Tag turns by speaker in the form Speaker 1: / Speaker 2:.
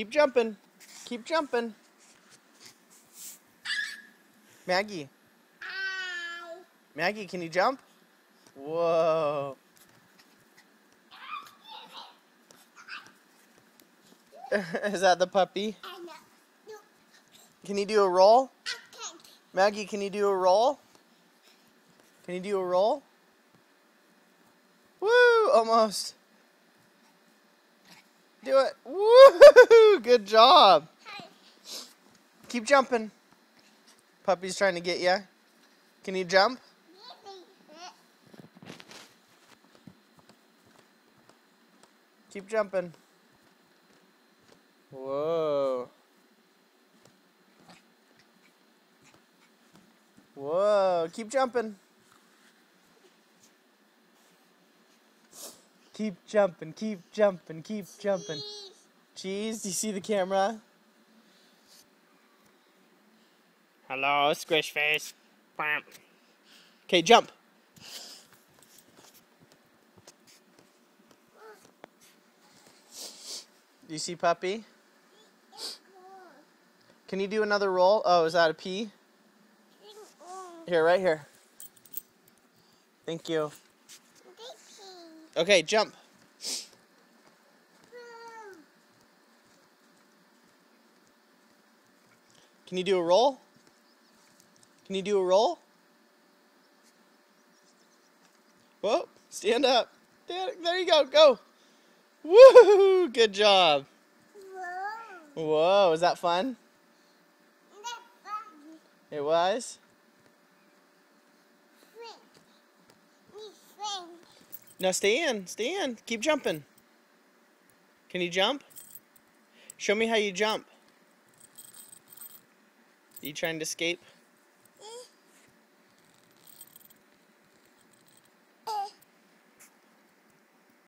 Speaker 1: Keep jumping. Keep jumping. Maggie. Maggie, can you jump? Whoa. Is that the puppy? Can you do a roll? Maggie, can you do a roll? Can you do a roll? Woo! Almost. Do it. Woo! Good job. Keep jumping. Puppy's trying to get you. Can you jump? Keep jumping. Whoa. Whoa. Keep jumping. Keep jumping, keep jumping, keep jumping. Cheese, do you see the camera? Hello, squish face. Okay, jump. Do you see puppy? Can you do another roll? Oh, is that a pee? Here, right here. Thank you. Okay, jump. Can you do a roll? Can you do a roll? Whoa, stand up. There you go, go. Woo! Good job. Whoa, was that fun? It was? No, stay in. Stay in. Keep jumping. Can you jump? Show me how you jump. Are you trying to escape?